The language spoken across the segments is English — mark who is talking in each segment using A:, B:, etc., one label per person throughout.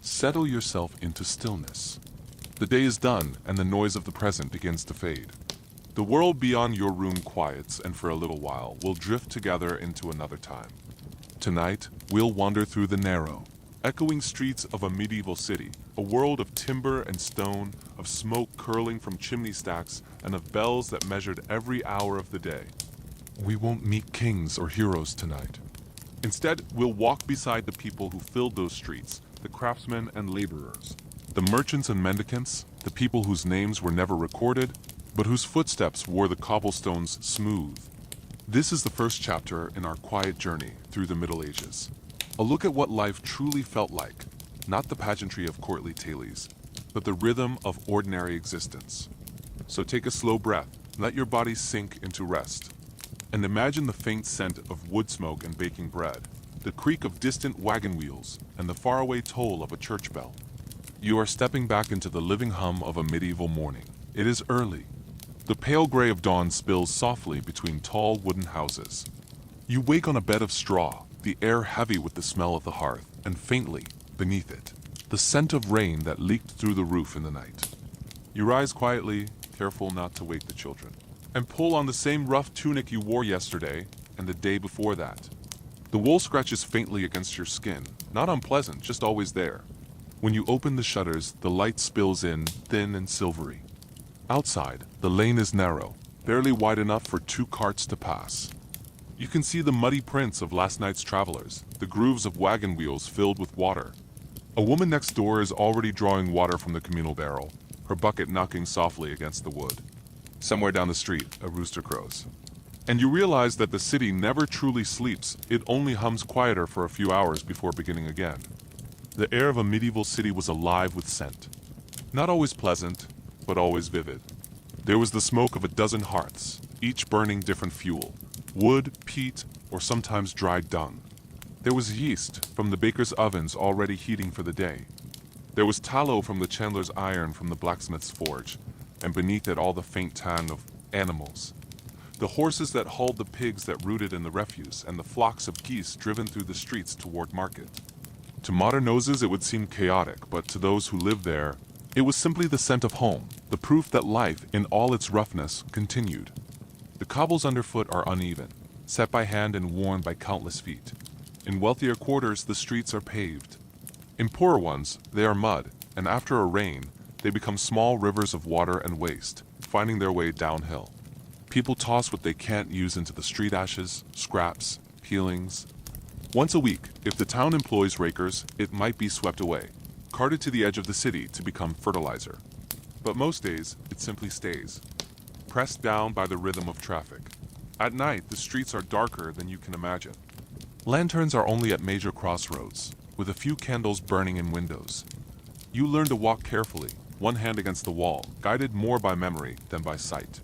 A: Settle yourself into stillness. The day is done, and the noise of the present begins to fade. The world beyond your room quiets, and for a little while, we'll drift together into another time. Tonight, we'll wander through the narrow, echoing streets of a medieval city, a world of timber and stone, of smoke curling from chimney stacks, and of bells that measured every hour of the day. We won't meet kings or heroes tonight. Instead, we'll walk beside the people who filled those streets, the craftsmen and laborers, the merchants and mendicants, the people whose names were never recorded, but whose footsteps wore the cobblestones smooth. This is the first chapter in our quiet journey through the Middle Ages. A look at what life truly felt like, not the pageantry of courtly tales, but the rhythm of ordinary existence. So take a slow breath, let your body sink into rest, and imagine the faint scent of wood smoke and baking bread, the creak of distant wagon wheels, and the faraway toll of a church bell. You are stepping back into the living hum of a medieval morning. It is early. The pale gray of dawn spills softly between tall wooden houses. You wake on a bed of straw, the air heavy with the smell of the hearth, and faintly, beneath it, the scent of rain that leaked through the roof in the night. You rise quietly, careful not to wake the children, and pull on the same rough tunic you wore yesterday and the day before that. The wool scratches faintly against your skin, not unpleasant, just always there. When you open the shutters, the light spills in, thin and silvery. Outside, the lane is narrow, barely wide enough for 2 carts to pass. You can see the muddy prints of last night's travelers, the grooves of wagon wheels filled with water. A woman next door is already drawing water from the communal barrel, her bucket knocking softly against the wood. Somewhere down the street, a rooster crows. And you realize that the city never truly sleeps, it only hums quieter for a few hours before beginning again. The air of a medieval city was alive with scent. Not always pleasant, but always vivid. There was the smoke of a dozen hearths, each burning different fuel, wood, peat, or sometimes dried dung. There was yeast from the baker's ovens already heating for the day. There was tallow from the chandler's iron from the blacksmith's forge, and beneath it all the faint tang of animals. The horses that hauled the pigs that rooted in the refuse, and the flocks of geese driven through the streets toward market. To modern noses it would seem chaotic, but to those who lived there, it was simply the scent of home, the proof that life, in all its roughness, continued. The cobbles underfoot are uneven, set by hand and worn by countless feet. In wealthier quarters, the streets are paved. In poorer ones, they are mud, and after a rain, they become small rivers of water and waste, finding their way downhill. People toss what they can't use into the street ashes, scraps, peelings. Once a week, if the town employs rakers, it might be swept away, carted to the edge of the city to become fertilizer. But most days, it simply stays, pressed down by the rhythm of traffic. At night, the streets are darker than you can imagine. Lanterns are only at major crossroads, with a few candles burning in windows. You learn to walk carefully, one hand against the wall, guided more by memory than by sight.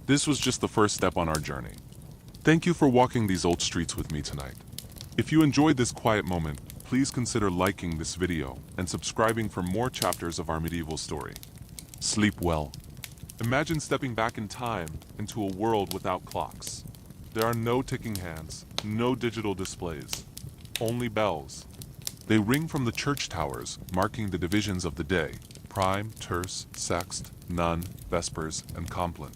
A: This was just the first step on our journey. Thank you for walking these old streets with me tonight. If you enjoyed this quiet moment, please consider liking this video and subscribing for more chapters of our medieval story. Sleep well. Imagine stepping back in time into a world without clocks. There are no ticking hands, no digital displays, only bells. They ring from the church towers, marking the divisions of the day: prime, terce, sext, none, vespers, and compline.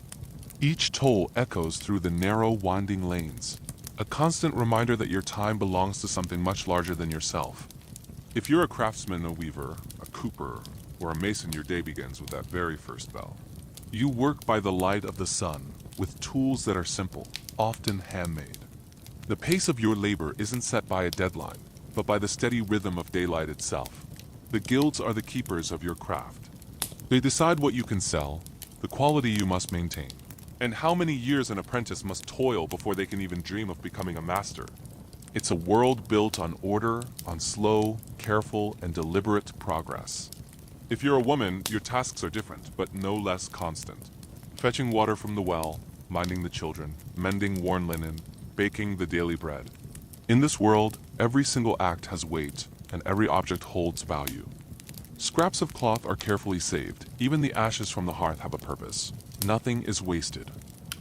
A: Each toll echoes through the narrow, winding lanes, a constant reminder that your time belongs to something much larger than yourself. If you're a craftsman, a weaver, a cooper, or a mason, your day begins with that very first bell. You work by the light of the sun, with tools that are simple, often handmade. The pace of your labor isn't set by a deadline, but by the steady rhythm of daylight itself. The guilds are the keepers of your craft. They decide what you can sell, the quality you must maintain, and how many years an apprentice must toil before they can even dream of becoming a master. It's a world built on order, on slow, careful, and deliberate progress. If you're a woman, your tasks are different, but no less constant. Fetching water from the well, minding the children, mending worn linen, baking the daily bread. In this world, every single act has weight, and every object holds value. Scraps of cloth are carefully saved. Even the ashes from the hearth have a purpose. Nothing is wasted.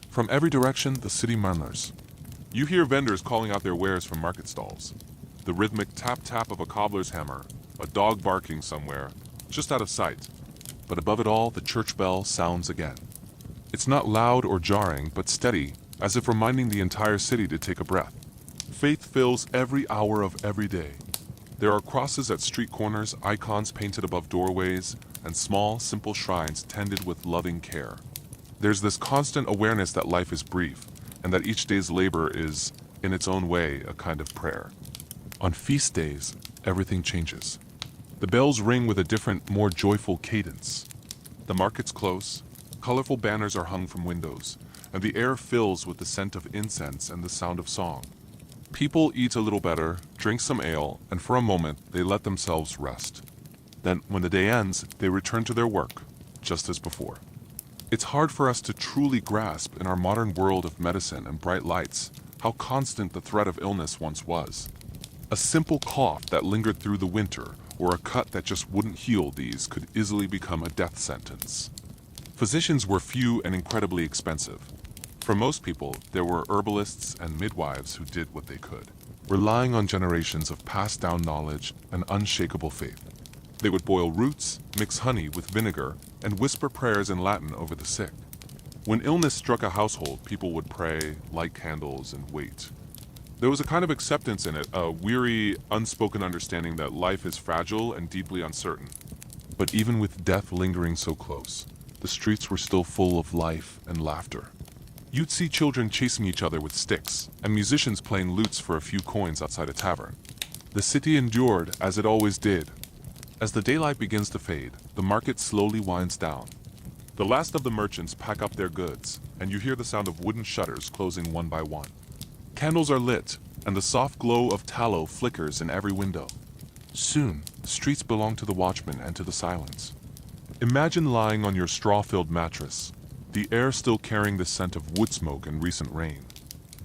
A: From every direction, the city murmurs. You hear vendors calling out their wares from market stalls. The rhythmic tap-tap of a cobbler's hammer, a dog barking somewhere, just out of sight. But above it all, the church bell sounds again. It's not loud or jarring, but steady, as if reminding the entire city to take a breath. Faith fills every hour of every day. There are crosses at street corners, icons painted above doorways, and small, simple shrines tended with loving care. There's this constant awareness that life is brief, and that each day's labor is, in its own way, a kind of prayer. On feast days, everything changes. The bells ring with a different, more joyful cadence. The market's close, colorful banners are hung from windows, and the air fills with the scent of incense and the sound of song. People eat a little better, drink some ale, and for a moment they let themselves rest. Then, when the day ends, they return to their work, just as before. It's hard for us to truly grasp in our modern world of medicine and bright lights how constant the threat of illness once was. A simple cough that lingered through the winter or a cut that just wouldn't heal these could easily become a death sentence. Physicians were few and incredibly expensive. For most people, there were herbalists and midwives who did what they could, relying on generations of passed down knowledge and unshakable faith. They would boil roots, mix honey with vinegar, and whisper prayers in Latin over the sick. When illness struck a household, people would pray, light candles, and wait. There was a kind of acceptance in it, a weary, unspoken understanding that life is fragile and deeply uncertain. But even with death lingering so close, the streets were still full of life and laughter. You'd see children chasing each other with sticks, and musicians playing lutes for a few coins outside a tavern. The city endured as it always did. As the daylight begins to fade, the market slowly winds down. The last of the merchants pack up their goods, and you hear the sound of wooden shutters closing one by one. Candles are lit, and the soft glow of tallow flickers in every window. Soon, the streets belong to the watchmen and to the silence. Imagine lying on your straw-filled mattress, the air still carrying the scent of wood smoke and recent rain.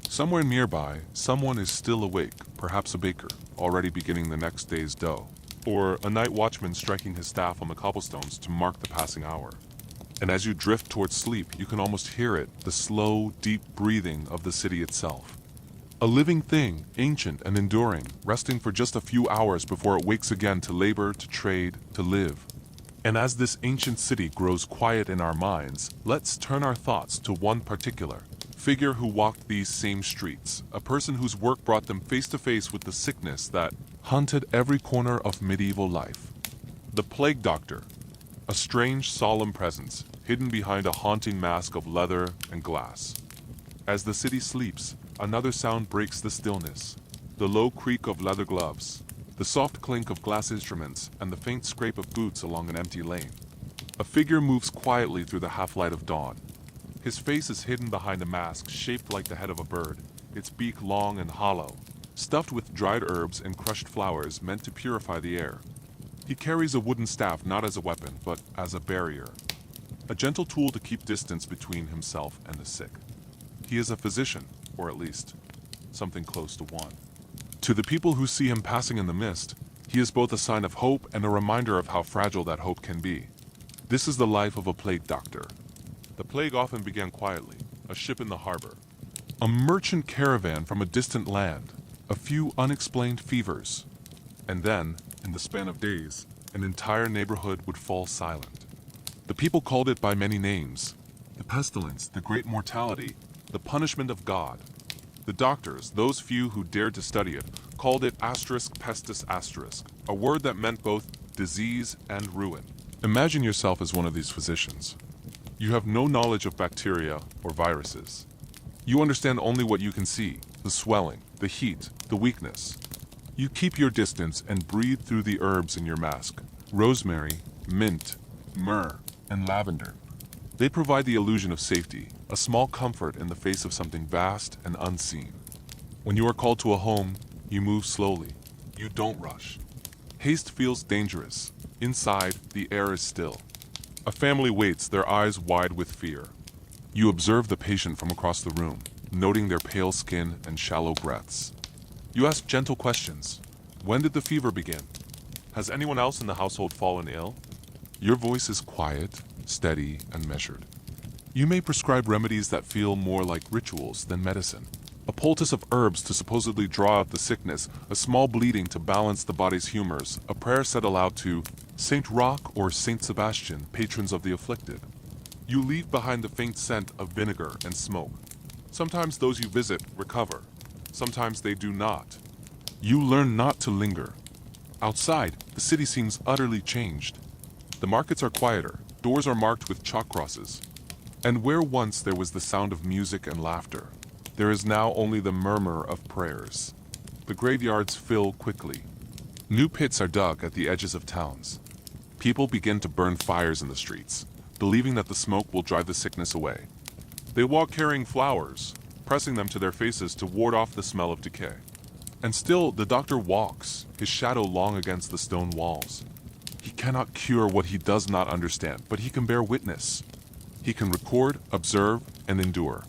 A: Somewhere nearby, someone is still awake, perhaps a baker, already beginning the next day's dough, or a night watchman striking his staff on the cobblestones to mark the passing hour. And as you drift towards sleep, you can almost hear it, the slow, deep breathing of the city itself. A living thing, ancient and enduring, resting for just a few hours before it wakes again to labor, to trade, to live. And as this ancient city grows quiet in our minds, let's turn our thoughts to one particular figure who walked these same streets, a person whose work brought them face to face with the sickness that haunted every corner of medieval life. The plague doctor, a strange, solemn presence, hidden behind a haunting mask of leather and glass. As the city sleeps, another sound breaks the stillness, the low creak of leather gloves, the soft clink of glass instruments, and the faint scrape of boots along an empty lane. A figure moves quietly through the half-light of dawn. His face is hidden behind a mask shaped like the head of a bird, its beak long and hollow, stuffed with dried herbs and crushed flowers meant to purify the air. He carries a wooden staff not as a weapon, but as a barrier, a gentle tool to keep distance between himself and the sick. He is a physician, or at least, something close to one. To the people who see him passing in the mist, he is both a sign of hope and a reminder of how fragile that hope can be. This is the life of a plague doctor. The plague often began quietly, a ship in the harbor, a merchant caravan from a distant land, a few unexplained fevers, and then, in the span of days, an entire neighborhood would fall silent. The people called it by many names: the pestilence, the great mortality, the punishment of God. The doctors, those few who dared to study it, called it *pestis*, a word that meant both disease and ruin. Imagine yourself as one of these physicians. You have no knowledge of bacteria or viruses. You understand only what you can see: the swelling, the heat, the weakness. You keep your distance and breathe through the herbs in your mask: rosemary, mint, myrrh, and lavender. They provide the illusion of safety, a small comfort in the face of something vast and unseen. When you are called to a home, you move slowly. You don't rush. Haste feels dangerous. Inside, the air is still. A family waits, their eyes wide with fear. You observe the patient from across the room, noting their pale skin and shallow breaths. You ask gentle questions. When did the fever begin? Has anyone else in the household fallen ill? Your voice is quiet, steady, and measured. You may prescribe remedies that feel more like rituals than medicine. A poultice of herbs to supposedly draw out the sickness, a small bleeding to balance the body's humors, a prayer said aloud to Saint Roch or Saint Sebastian, patrons of the afflicted. You leave behind the faint scent of vinegar and smoke. Sometimes those you visit recover. Sometimes they do not. You learn not to linger. Outside, the city seems utterly changed. The markets are quieter, doors are marked with chalk crosses. And where once there was the sound of music and laughter, there is now only the murmur of prayers. The graveyards fill quickly. New pits are dug at the edges of towns. People begin to burn fires in the streets, believing that the smoke will drive the sickness away. They walk carrying flowers, pressing them to their faces to ward off the smell of decay. And still the doctor walks, his shadow long against the stone walls. He cannot cure what he does not understand, but he can bear witness. He can record, observe, and endure.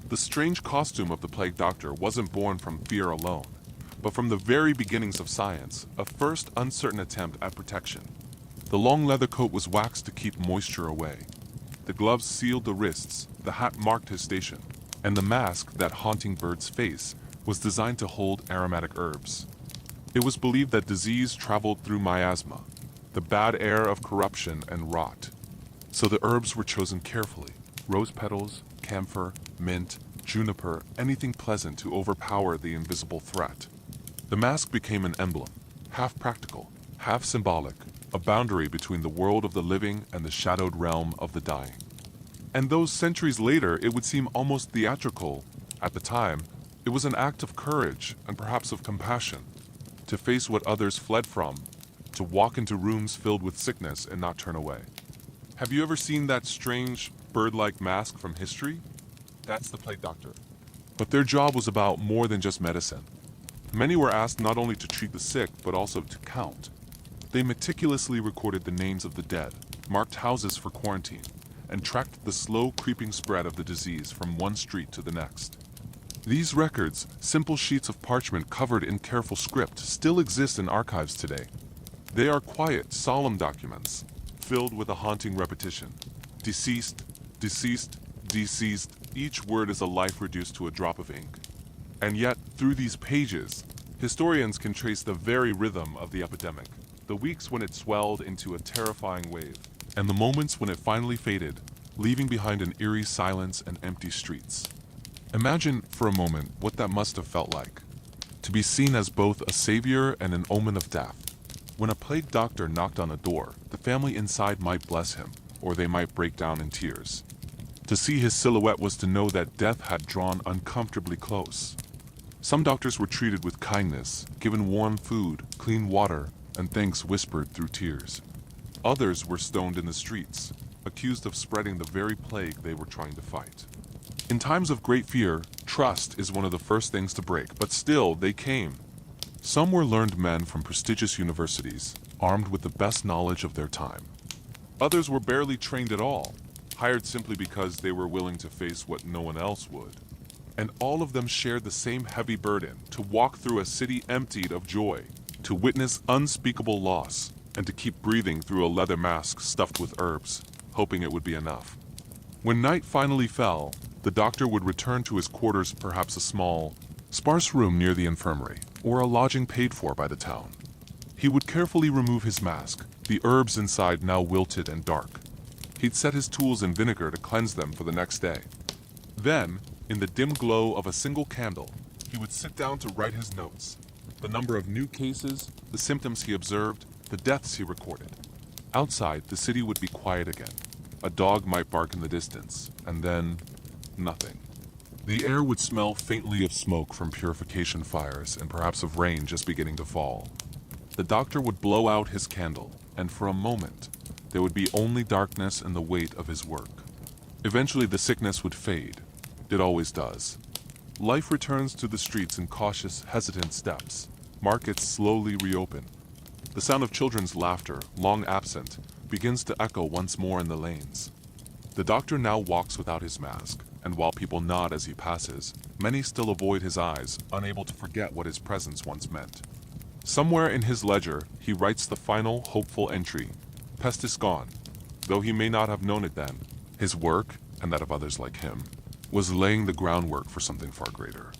A: The strange costume of the plague doctor wasn't born from fear alone, but from the very beginnings of science, a first uncertain attempt at protection. The long leather coat was waxed to keep moisture away. The gloves sealed the wrists, the hat marked his station, and the mask, that haunting bird's face, was designed to hold aromatic herbs. It was believed that disease traveled through miasma, the bad air of corruption and rot. So the herbs were chosen carefully: rose petals, camphor, mint, juniper, anything pleasant to overpower the invisible threat. The mask became an emblem, half practical, half symbolic, a boundary between the world of the living and the shadowed realm of the dying. And though centuries later it would seem almost theatrical, at the time, it was an act of courage and perhaps of compassion, to face what others fled from, to walk into rooms filled with sickness and not turn away. Have you ever seen that strange, bird-like mask from history? That's the plague doctor. But their job was about more than just medicine. Many were asked not only to treat the sick, but also to count. They meticulously recorded the names of the dead, marked houses for quarantine, and tracked the slow creeping spread of the disease from one street to the next. These records, simple sheets of parchment covered in careful script, still exist in archives today. They are quiet, solemn documents, filled with a haunting repetition. Deceased, deceased, deceased, each word is a life reduced to a drop of ink. And yet, through these pages, historians can trace the very rhythm of the epidemic, the weeks when it swelled into a terrifying wave, and the moments when it finally faded, leaving behind an eerie silence and empty streets. Imagine for a moment what that must have felt like, to be seen as both a savior and an omen of death. When a plague doctor knocked on a door, the family inside might bless him, or they might break down in tears. To see his silhouette was to know that death had drawn uncomfortably close. Some doctors were treated with kindness, given warm food, clean water, and thanks whispered through tears. Others were stoned in the streets, accused of spreading the very plague they were trying to fight. In times of great fear, trust is one of the first things to break, but still they came. Some were learned men from prestigious universities, armed with the best knowledge of their time. Others were barely trained at all, hired simply because they were willing to face what no one else would. And all of them shared the same heavy burden: to walk through a city emptied of joy, to witness unspeakable loss, and to keep breathing through a leather mask stuffed with herbs, hoping it would be enough. When night finally fell, the doctor would return to his quarters, perhaps a small, sparse room near the infirmary, or a lodging paid for by the town. He would carefully remove his mask, the herbs inside now wilted and dark. He'd set his tools in vinegar to cleanse them for the next day. Then, in the dim glow of a single candle, he would sit down to write his notes, the number of new cases, the symptoms he observed, the deaths he recorded. Outside, the city would be quiet again. A dog might bark in the distance, and then nothing. The air would smell faintly of smoke from purification fires and perhaps of rain just beginning to fall. The doctor would blow out his candle, and for a moment, there would be only darkness and the weight of his work. Eventually the sickness would fade. It always does. Life returns to the streets in cautious, hesitant steps. Markets slowly reopen. The sound of children's laughter, long absent, begins to echo once more in the lanes. The doctor now walks without his mask, and while people nod as he passes, many still avoid his eyes, unable to forget what his presence once meant. Somewhere in his ledger, he writes the final, hopeful entry: "Pest is gone." Though he may not have known it then, his work, and that of others like him, was laying the groundwork for something far greater.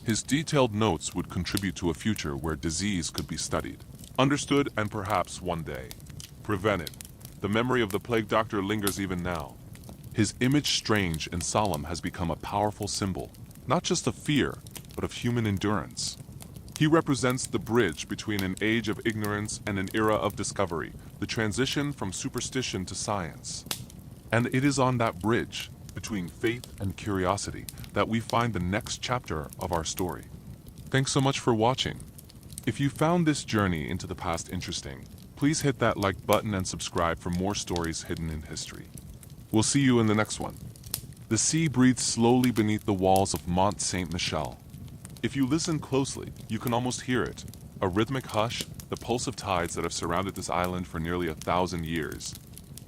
A: His detailed notes would contribute to a future where disease could be studied, understood, and perhaps one day prevented. The memory of the plague doctor lingers even now. His image, strange and solemn, has become a powerful symbol, not just of fear, but of human endurance. He represents the bridge between an age of ignorance and an era of discovery, the transition from superstition to science. And it is on that bridge, between faith and curiosity, that we find the next chapter of our story. Thanks so much for watching. If you found this journey into the past interesting, please hit that like button and subscribe for more stories hidden in history. We'll see you in the next one. The sea breathes slowly beneath the walls of Mont Saint-Michel. If you listen closely, you can almost hear it, a rhythmic hush, the pulse of tides that have surrounded this island for nearly 1,000 years.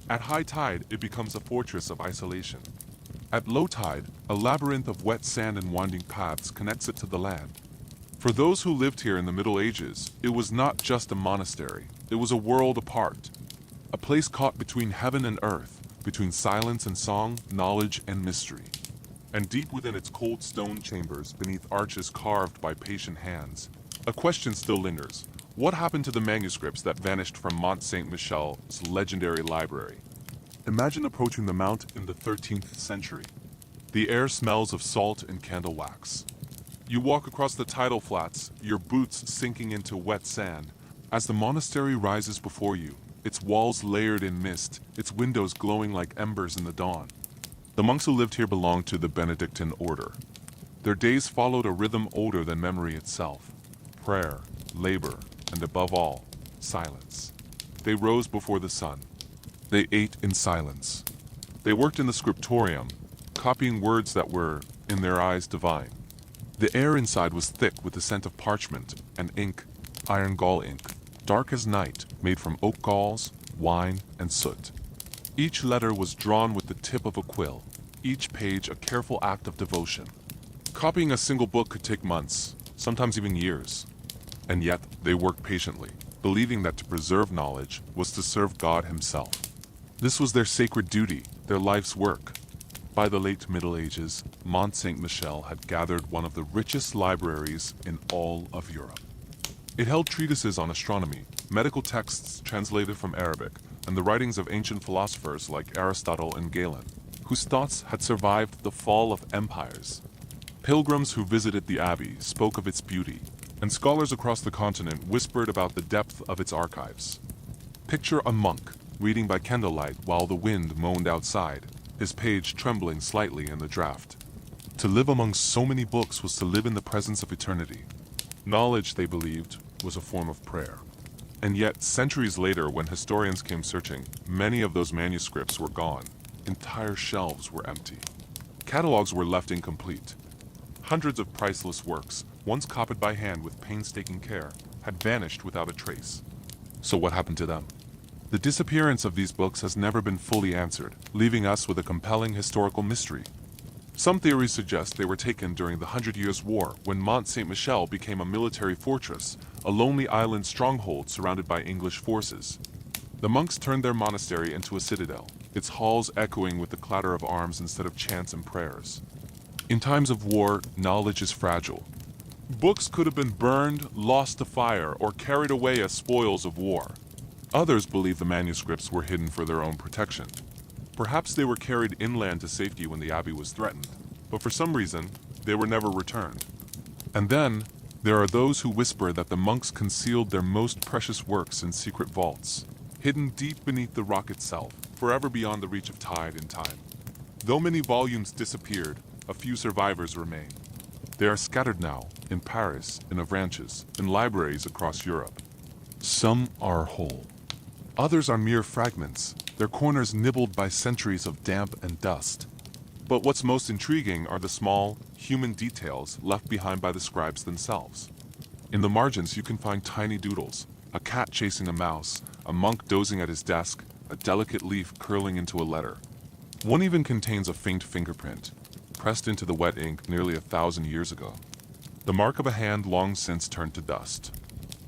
A: At high tide, it becomes a fortress of isolation. At low tide, a labyrinth of wet sand and winding paths connects it to the land. For those who lived here in the Middle Ages, it was not just a monastery, it was a world apart. A place caught between heaven and earth, between silence and song, knowledge and mystery. And deep within its cold stone chambers, beneath arches carved by patient hands, a question still lingers. What happened to the manuscripts that vanished from Mont Saint-Michel's legendary library? Imagine approaching the mount in the 13th century. The air smells of salt and candle wax. You walk across the tidal flats, your boots sinking into wet sand. As the monastery rises before you, its walls layered in mist, its windows glowing like embers in the dawn. The monks who lived here belonged to the Benedictine order. Their days followed a rhythm older than memory itself. Prayer, labor, and above all, silence. They rose before the sun. They ate in silence. They worked in the scriptorium, copying words that were, in their eyes, divine. The air inside was thick with the scent of parchment and ink, iron gall ink, dark as night, made from oak galls, wine, and soot. Each letter was drawn with the tip of a quill, each page a careful act of devotion. Copying a single book could take months, sometimes even years. And yet, they worked patiently, believing that to preserve knowledge was to serve God Himself. This was their sacred duty, their life's work. By the late Middle Ages, Mont Saint-Michel had gathered one of the richest libraries in all of Europe. It held treatises on astronomy, medical texts translated from Arabic, and the writings of ancient philosophers like Aristotle and Galen, whose thoughts had survived the fall of empires. Pilgrims who visited the abbey spoke of its beauty, and scholars across the continent whispered about the depth of its archives. Picture a monk reading by candlelight while the wind moaned outside, his page trembling slightly in the draught. To live among so many books was to live in the presence of eternity. Knowledge, they believed, was a form of prayer. And yet, centuries later, when historians came searching, many of those manuscripts were gone. Entire shelves were empty. Catalogs were left incomplete. Hundreds of priceless works, once copied by hand with painstaking care, had vanished without a trace. So what happened to them? The disappearance of these books has never been fully answered, leaving us with a compelling historical mystery. Some theories suggest they were taken during the 100 Years' War, when Mont Saint-Michel became a military fortress, a lonely island stronghold surrounded by English forces. The monks turned their monastery into a citadel, its halls echoing with the clatter of arms instead of chants and prayers. In times of war, knowledge is fragile. Books could have been burned, lost to fire, or carried away as spoils of war. Others believe the manuscripts were hidden for their own protection. Perhaps they were carried inland to safety when the abbey was threatened, but for some reason, they were never returned. And then, there are those who whisper that the monks concealed their most precious works in secret vaults, hidden deep beneath the rock itself, forever beyond the reach of tide and time. Though many volumes disappeared, a few survivors remain. They are scattered now, in Paris, in Avranches, in libraries across Europe. Some are whole. Others are mere fragments, their corners nibbled by centuries of damp and dust. But what's most intriguing are the small, human details left behind by the scribes themselves. In the margins you can find tiny doodles, a cat chasing a mouse, a monk dozing at his desk, a delicate leaf curling into a letter. One even contains a faint fingerprint, pressed into the wet ink nearly 1,000 years ago. The mark of a hand long since turned to dust.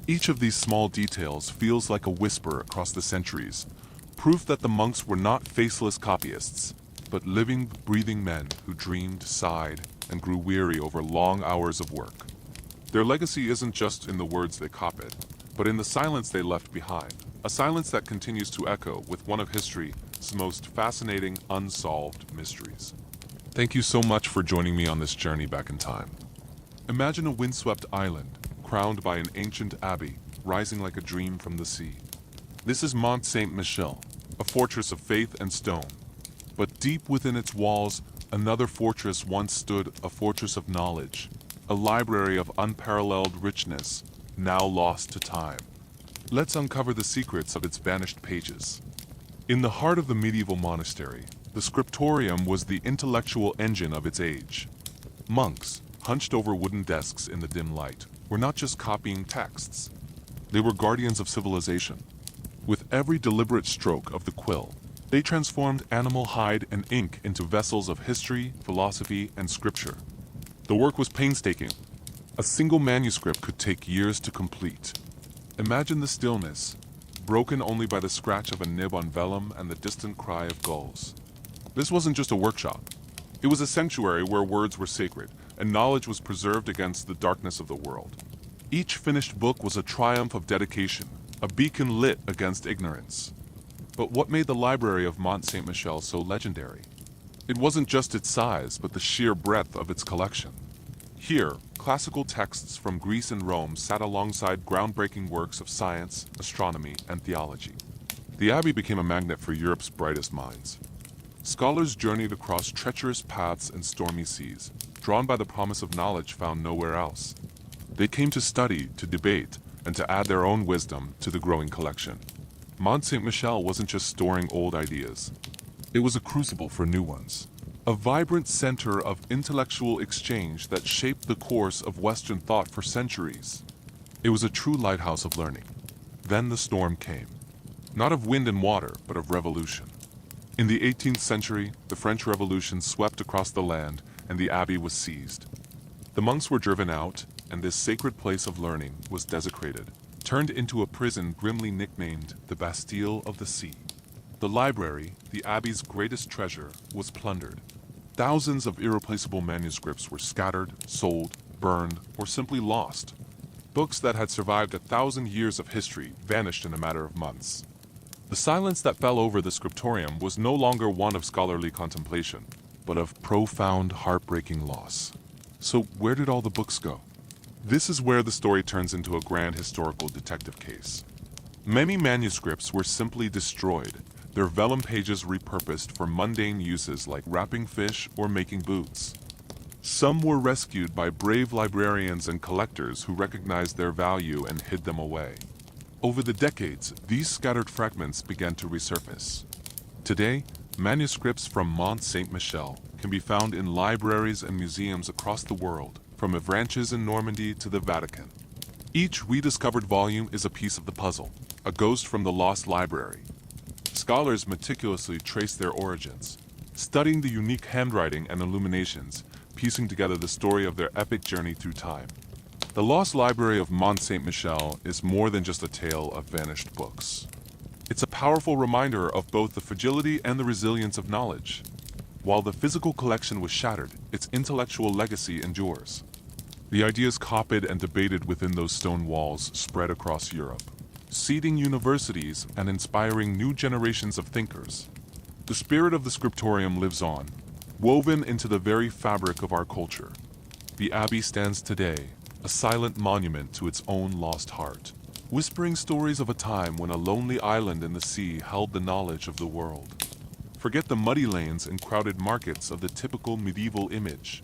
A: Each of these small details feels like a whisper across the centuries, proof that the monks were not faceless copyists, but living, breathing men who dreamed, sighed, and grew weary over long hours of work. Their legacy isn't just in the words they copied, but in the silence they left behind, a silence that continues to echo with one of history's most fascinating unsolved mysteries. Thank you so much for joining me on this journey back in time. Imagine a windswept island, crowned by an ancient abbey, rising like a dream from the sea. This is Mont Saint-Michel, a fortress of faith and stone. But deep within its walls, another fortress once stood, a fortress of knowledge, a library of unparalleled richness, now lost to time. Let's uncover the secrets of its vanished pages. In the heart of the medieval monastery, the scriptorium was the intellectual engine of its age. Monks, hunched over wooden desks in the dim light, were not just copying texts. They were guardians of civilization. With every deliberate stroke of the quill, they transformed animal hide and ink into vessels of history, philosophy, and scripture. The work was painstaking. A single manuscript could take years to complete. Imagine the stillness, broken only by the scratch of a nib on vellum and the distant cry of gulls. This wasn't just a workshop. It was a sanctuary where words were sacred, and knowledge was preserved against the darkness of the world. Each finished book was a triumph of dedication, a beacon lit against ignorance. But what made the library of Mont Saint-Michel so legendary? It wasn't just its size, but the sheer breadth of its collection. Here, classical texts from Greece and Rome sat alongside groundbreaking works of science, astronomy, and theology. The abbey became a magnet for Europe's brightest minds. Scholars journeyed across treacherous paths and stormy seas, drawn by the promise of knowledge found nowhere else. They came to study, to debate, and to add their own wisdom to the growing collection. Mont Saint-Michel wasn't just storing old ideas. It was a crucible for new ones. A vibrant center of intellectual exchange that shaped the course of Western thought for centuries. It was a true lighthouse of learning. Then the storm came. Not of wind and water, but of revolution. In the 18th century, the French Revolution swept across the land, and the abbey was seized. The monks were driven out, and this sacred place of learning was desecrated, turned into a prison grimly nicknamed the Bastille of the Sea. The library, the abbey's greatest treasure, was plundered. Thousands of irreplaceable manuscripts were scattered, sold, burned, or simply lost. Books that had survived 1,000 years of history vanished in a matter of months. The silence that fell over the scriptorium was no longer one of scholarly contemplation, but of profound, heartbreaking loss. So where did all the books go? This is where the story turns into a grand historical detective case. Many manuscripts were simply destroyed, their vellum pages repurposed for mundane uses like wrapping fish or making boots. Some were rescued by brave librarians and collectors who recognized their value and hid them away. Over the decades, these scattered fragments began to resurface. Today, manuscripts from Mont Saint-Michel can be found in libraries and museums across the world, from Avranches in Normandy to the Vatican. Each rediscovered volume is a piece of the puzzle, a ghost from the lost library. Scholars meticulously trace their origins, studying the unique handwriting and illuminations, piecing together the story of their epic journey through time. The Lost Library of Mont Saint-Michel is more than just a tale of vanished books. It's a powerful reminder of both the fragility and the resilience of knowledge. While the physical collection was shattered, its intellectual legacy endures. The ideas copied and debated within those stone walls spread across Europe, seeding universities and inspiring new generations of thinkers. The spirit of the scriptorium lives on, woven into the very fabric of our culture. The abbey stands today, a silent monument to its own lost heart, whispering stories of a time when a lonely island in the sea held the knowledge of the world. Forget the muddy lanes and crowded markets of the typical medieval image.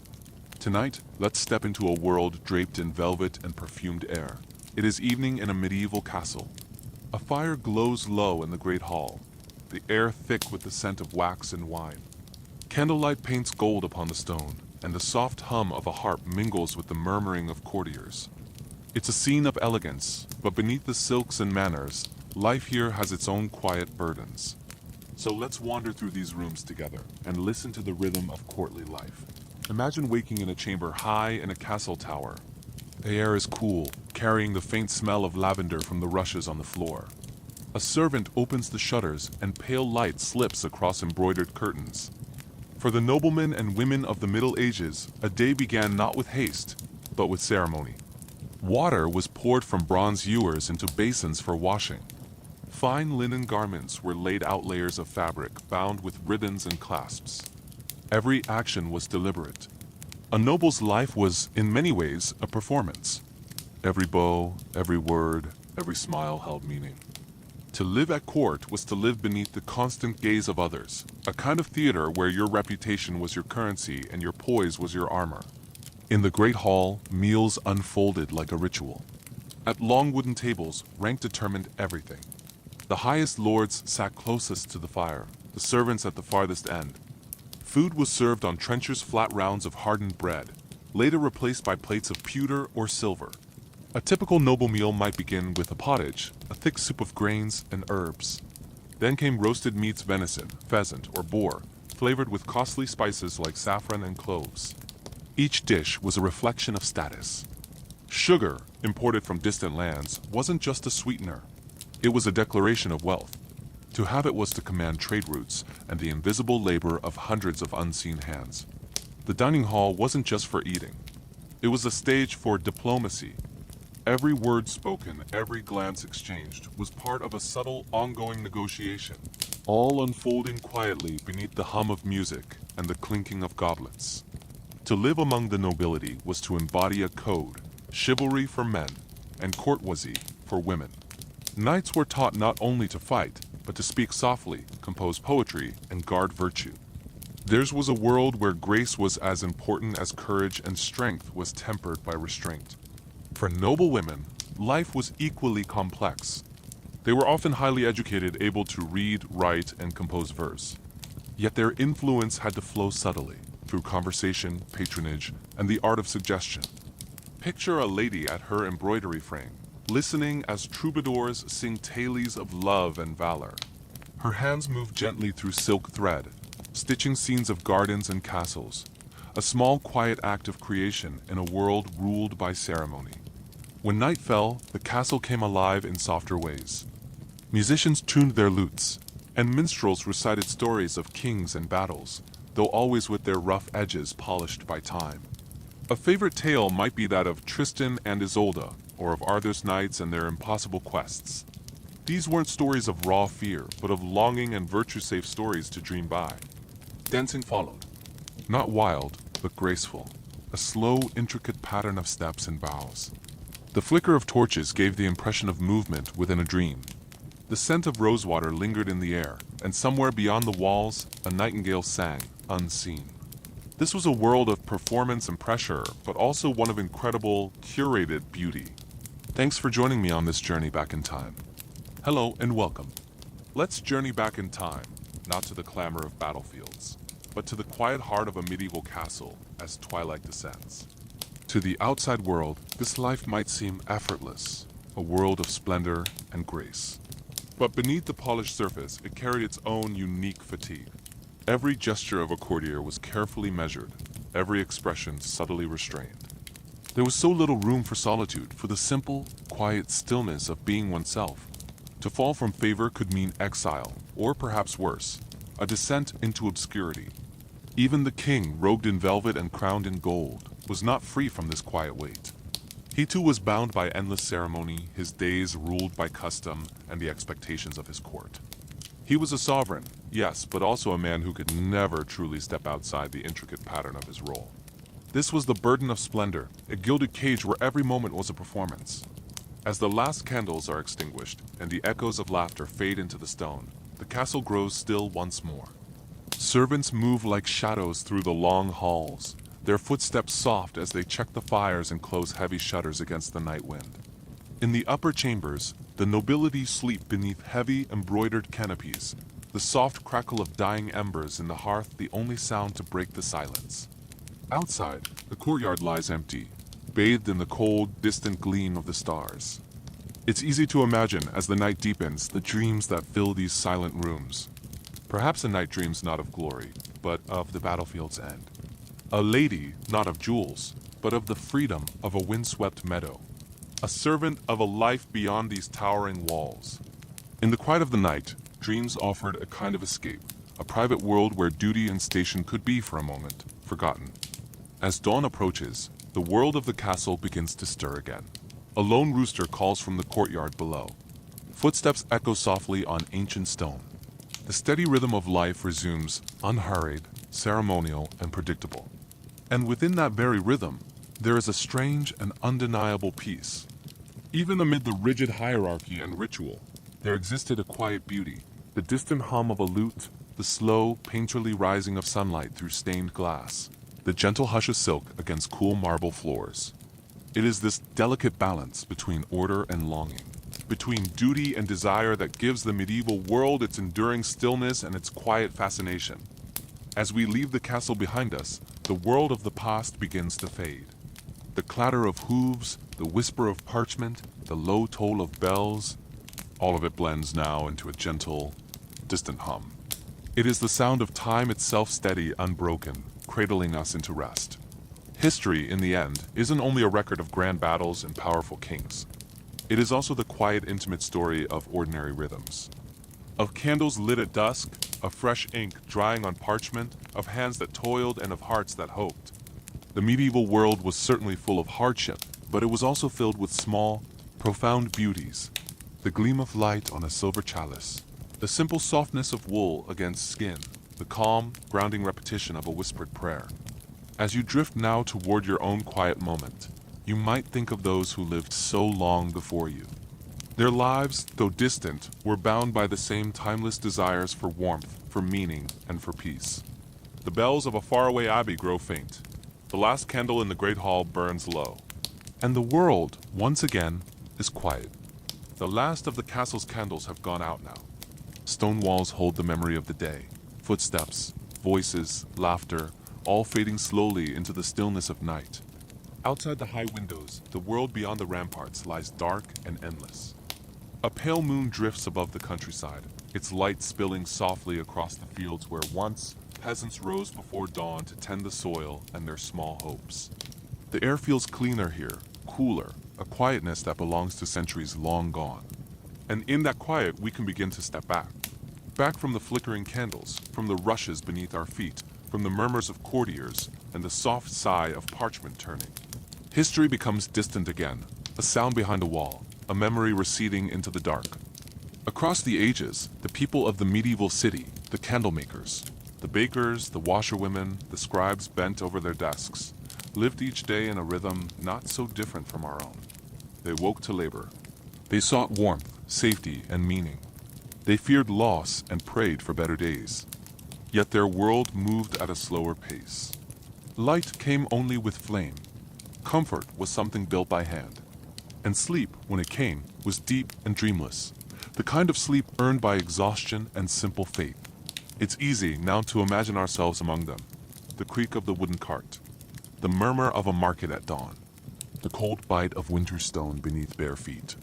A: Tonight, let's step into a world draped in velvet and perfumed air. It is evening in a medieval castle. A fire glows low in the great hall, the air thick with the scent of wax and wine. Candlelight paints gold upon the stone, and the soft hum of a harp mingles with the murmuring of courtiers. It's a scene of elegance, but beneath the silks and manners, life here has its own quiet burdens. So let's wander through these rooms together and listen to the rhythm of courtly life. Imagine waking in a chamber high in a castle tower. The air is cool, carrying the faint smell of lavender from the rushes on the floor. A servant opens the shutters and pale light slips across embroidered curtains. For the noblemen and women of the Middle Ages, a day began not with haste, but with ceremony. Water was poured from bronze ewers into basins for washing. Fine linen garments were laid out layers of fabric bound with ribbons and clasps. Every action was deliberate. A noble's life was, in many ways, a performance. Every bow, every word, every smile held meaning. To live at court was to live beneath the constant gaze of others, a kind of theater where your reputation was your currency and your poise was your armor. In the great hall, meals unfolded like a ritual. At long wooden tables, rank determined everything. The highest lords sat closest to the fire, the servants at the farthest end. Food was served on trenchers' flat rounds of hardened bread, later replaced by plates of pewter or silver. A typical noble meal might begin with a pottage, a thick soup of grains and herbs. Then came roasted meats, venison, pheasant, or boar, flavored with costly spices like saffron and cloves. Each dish was a reflection of status. Sugar, imported from distant lands, wasn't just a sweetener. It was a declaration of wealth. To have it was to command trade routes and the invisible labor of hundreds of unseen hands. The dining hall wasn't just for eating. It was a stage for diplomacy. Every word spoken, every glance exchanged was part of a subtle, ongoing negotiation, all unfolding quietly beneath the hum of music and the clinking of goblets. To live among the nobility was to embody a code, chivalry for men and courtesy for women. Knights were taught not only to fight, but to speak softly, compose poetry, and guard virtue. Theirs was a world where grace was as important as courage and strength was tempered by restraint. For noble women, life was equally complex. They were often highly educated, able to read, write, and compose verse. Yet their influence had to flow subtly, through conversation, patronage, and the art of suggestion. Picture a lady at her embroidery frame, listening as troubadours sing tales of love and valor. Her hands move gently through silk thread, stitching scenes of gardens and castles, a small quiet act of creation in a world ruled by ceremony. When night fell, the castle came alive in softer ways. Musicians tuned their lutes, and minstrels recited stories of kings and battles, though always with their rough edges polished by time. A favorite tale might be that of Tristan and Isolde, or of Arthur's knights and their impossible quests. These weren't stories of raw fear, but of longing and virtue-safe stories to dream by. Dancing followed. Not wild, but graceful, a slow, intricate pattern of steps and bows. The flicker of torches gave the impression of movement within a dream. The scent of rosewater lingered in the air, and somewhere beyond the walls, a nightingale sang, unseen. This was a world of performance and pressure, but also one of incredible, curated beauty. Thanks for joining me on this journey back in time. Hello and welcome. Let's journey back in time, not to the clamor of battlefields, but to the quiet heart of a medieval castle as twilight descends. To the outside world, this life might seem effortless, a world of splendor and grace. But beneath the polished surface, it carried its own unique fatigue. Every gesture of a courtier was carefully measured, every expression subtly restrained. There was so little room for solitude, for the simple, quiet stillness of being oneself. To fall from favor could mean exile, or perhaps worse, a descent into obscurity. Even the king, robed in velvet and crowned in gold, was not free from this quiet weight. He too was bound by endless ceremony, his days ruled by custom and the expectations of his court. He was a sovereign, yes, but also a man who could never truly step outside the intricate pattern of his role. This was the burden of splendor, a gilded cage where every moment was a performance. As the last candles are extinguished and the echoes of laughter fade into the stone, the castle grows still once more. Servants move like shadows through the long halls, their footsteps soft as they check the fires and close heavy shutters against the night wind. In the upper chambers, the nobility sleep beneath heavy embroidered canopies, the soft crackle of dying embers in the hearth the only sound to break the silence. Outside, the courtyard lies empty, bathed in the cold, distant gleam of the stars. It's easy to imagine, as the night deepens, the dreams that fill these silent rooms. Perhaps a night dreams not of glory, but of the battlefield's end. A lady, not of jewels, but of the freedom of a windswept meadow. A servant of a life beyond these towering walls. In the quiet of the night, dreams offered a kind of escape, a private world where duty and station could be, for a moment, forgotten. As dawn approaches, the world of the castle begins to stir again. A lone rooster calls from the courtyard below. Footsteps echo softly on ancient stone. The steady rhythm of life resumes, unhurried, ceremonial, and predictable. And within that very rhythm, there is a strange and undeniable peace. Even amid the rigid hierarchy and ritual, there existed a quiet beauty, the distant hum of a lute, the slow, painterly rising of sunlight through stained glass, the gentle hush of silk against cool marble floors. It is this delicate balance between order and longing, between duty and desire that gives the medieval world its enduring stillness and its quiet fascination. As we leave the castle behind us, the world of the past begins to fade. The clatter of hooves, the whisper of parchment, the low toll of bells, all of it blends now into a gentle, distant hum. It is the sound of time itself, steady, unbroken, cradling us into rest. History, in the end, isn't only a record of grand battles and powerful kings. It is also the quiet, intimate story of ordinary rhythms. Of candles lit at dusk, of fresh ink drying on parchment, of hands that toiled and of hearts that hoped. The medieval world was certainly full of hardship, but it was also filled with small, profound beauties. The gleam of light on a silver chalice, the simple softness of wool against skin, the calm, grounding repetition of a whispered prayer. As you drift now toward your own quiet moment, you might think of those who lived so long before you. Their lives, though distant, were bound by the same timeless desires for warmth, for meaning, and for peace. The bells of a faraway abbey grow faint. The last candle in the great hall burns low. And the world, once again, is quiet. The last of the castle's candles have gone out now. Stone walls hold the memory of the day. Footsteps, voices, laughter, all fading slowly into the stillness of night. Outside the high windows, the world beyond the ramparts lies dark and endless. A pale moon drifts above the countryside, its light spilling softly across the fields where once peasants rose before dawn to tend the soil and their small hopes. The air feels cleaner here, cooler, a quietness that belongs to centuries long gone. And in that quiet, we can begin to step back. Back from the flickering candles, from the rushes beneath our feet, from the murmurs of courtiers, and the soft sigh of parchment turning. History becomes distant again, a sound behind a wall, a memory receding into the dark. Across the ages, the people of the medieval city, the candlemakers, the bakers, the washerwomen, the scribes bent over their desks, lived each day in a rhythm not so different from our own. They woke to labor. They sought warmth, safety, and meaning. They feared loss and prayed for better days. Yet their world moved at a slower pace. Light came only with flame. Comfort was something built by hand. And sleep, when it came, was deep and dreamless, the kind of sleep earned by exhaustion and simple faith. It's easy now to imagine ourselves among them. The creak of the wooden cart, the murmur of a market at dawn, the cold bite of winter stone beneath bare feet.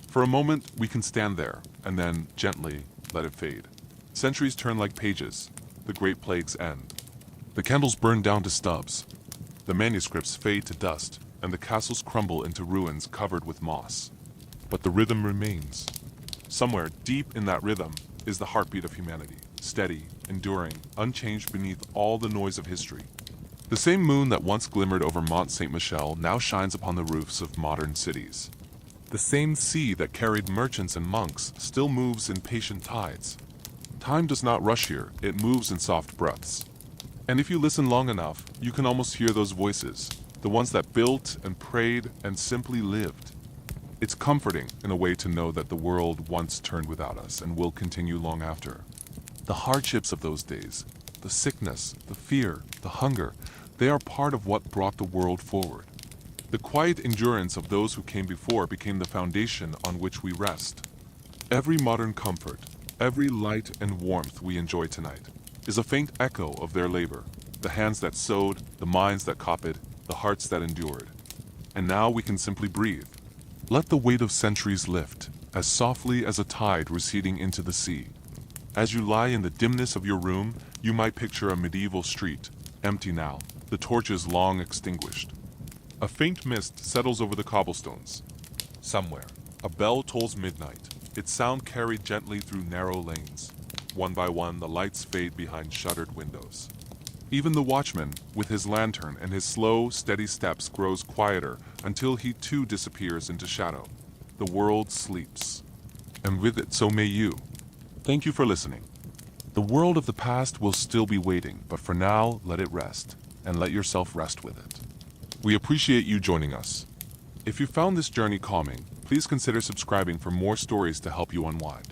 A: For a moment, we can stand there, and then, gently, let it fade. Centuries turn like pages. The Great Plagues end. The candles burn down to stubs. The manuscripts fade to dust, and the castles crumble into ruins covered with moss. But the rhythm remains. Somewhere deep in that rhythm is the heartbeat of humanity, steady, enduring, unchanged beneath all the noise of history. The same moon that once glimmered over Mont Saint-Michel now shines upon the roofs of modern cities. The same sea that carried merchants and monks still moves in patient tides. Time does not rush here, it moves in soft breaths. And if you listen long enough, you can almost hear those voices, the ones that built and prayed and simply lived. It's comforting in a way to know that the world once turned without us and will continue long after. The hardships of those days, the sickness, the fear, the hunger, they are part of what brought the world forward. The quiet endurance of those who came before became the foundation on which we rest. Every modern comfort, every light and warmth we enjoy tonight, is a faint echo of their labor, the hands that sewed, the minds that copied, the hearts that endured. And now we can simply breathe. Let the weight of centuries lift, as softly as a tide receding into the sea. As you lie in the dimness of your room, you might picture a medieval street, empty now, the torches long extinguished. A faint mist settles over the cobblestones. Somewhere, a bell tolls midnight, its sound carried gently through narrow lanes. one by one, the lights fade behind shuttered windows. Even the watchman, with his lantern and his slow, steady steps, grows quieter until he too disappears into shadow. The world sleeps. And with it, so may you. Thank you for listening. The world of the past will still be waiting, but for now, let it rest, and let yourself rest with it. We appreciate you joining us. If you found this journey calming, please consider subscribing for more stories to help you unwind.